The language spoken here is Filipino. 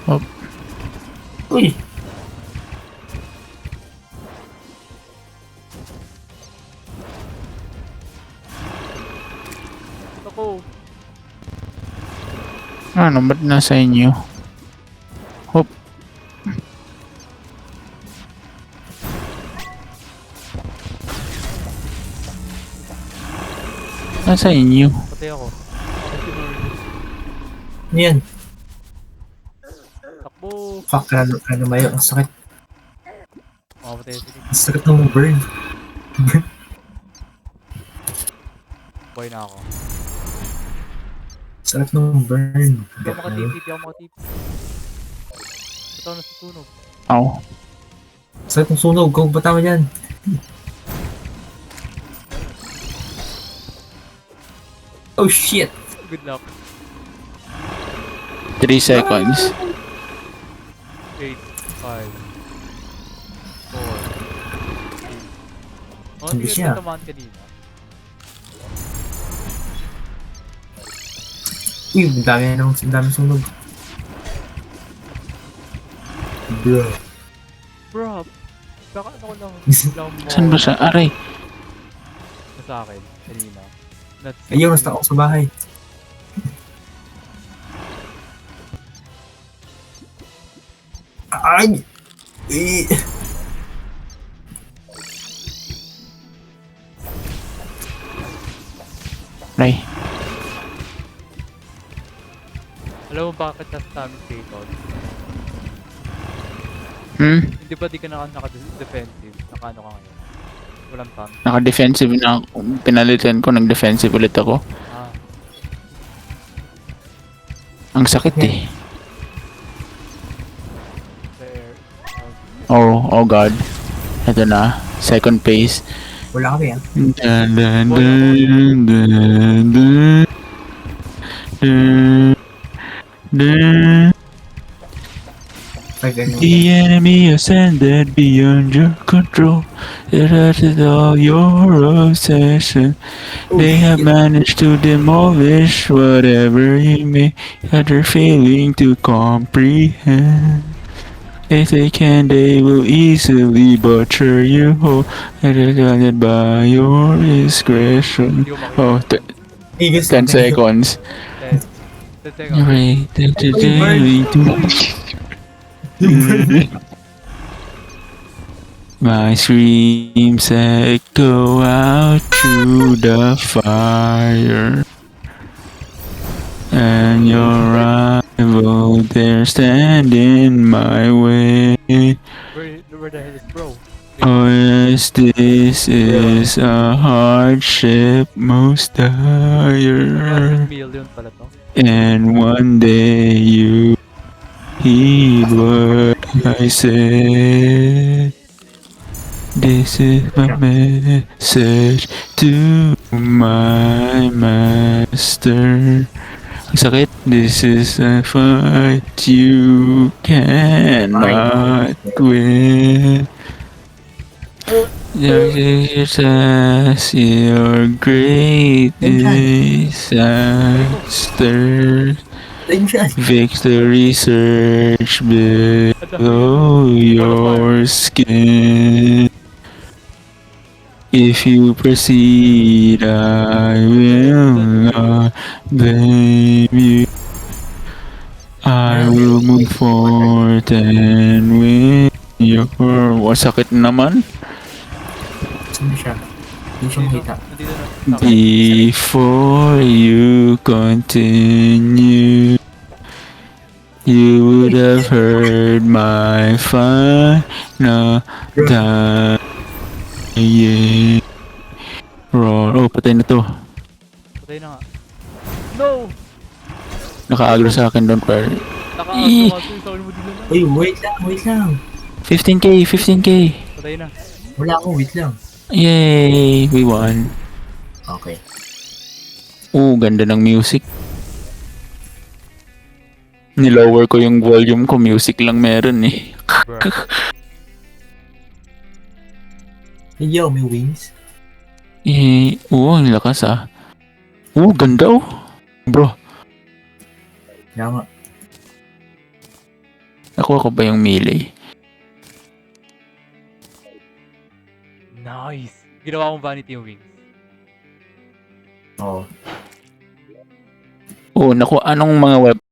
Hop. Uy! Ako. Ano, ba't nasa inyo? Hop. Nasa inyo. Patay ako. Ano yan? Takbo. Fuck, ano ba yun? Ang sakit. Makapatay ako. Ang sakit ng burn. Buhay na ako. Sakit ng burn. Hindi ako makatipi. Hindi ako makatipi. Ba't ako nasusunog? Ow. Sakit ng sunog. Kung bata mo yan. Oh shit! Good luck. 3 seconds. 8, 5, 4, 3. Hindi siya. Tamaan kanina. Uy, ang dami sunog. Bro. Bro, baka ano ko lang. Saan ba siya? Aray. Sa akin, kanina. Ayun, nasta ako sa bahay. Ay! Eh! Aray. Alam mo bakit nasa taming station? Hindi ba di ka naka-defensive? Naka-ano ka ngayon? Walang tank. Naka-defensive na ako. Pinalitan ko, nag-defensive ulit ako. Ah, Ang sakit eh. there. Oh god. Ito na. Second phase. Wala kami ah. Dun, dun, dun, dun, dun. Dun, dun. Pag ganyan. The enemy ascended beyond your control. It is all your obsession. They have managed to demolish whatever you may have are failing to comprehend. If they can, they will easily butcher you whole, and are guided by your discretion. Hindi ko Oh, makita. 10 seconds. 10 seconds. Right, my screams echo out through the fire, and your rival there stand in my way. Where the hell is bro? Oh yes, this is a hardship most dire, Million pala to. and one day you heed what I said. This is my message to my master. Ang sakit. This is a fight you cannot win. Jesus, your great disaster. Dangerous. Victory surge below your skin. If you proceed, I will not blame you. I will move forward and win your... Sakit naman. Saan siya? Hindi siya makita. Nandito na. Before you continue, you would have heard my final dying roar. Oh, patay na to. Patay na nga. No! Naka-agro sa akin, don't worry. Naka-agro ka sa mo dito na. Uy, wait lang. 15k, 15k. Patay na. Wala ako, wait lang. Yay, we won. Okay. Oh, ganda ng music. Nilower ko yung volume ko, music lang meron eh. Bro. Hey, yo, may wings. Eh, oo, ang lakas ah. Oo, ganda oh. Bro, Kaya nga. Nakuha ko ba yung melee? Nice! Ginawa mong vanity yung wings. Oo. Oo, anong mga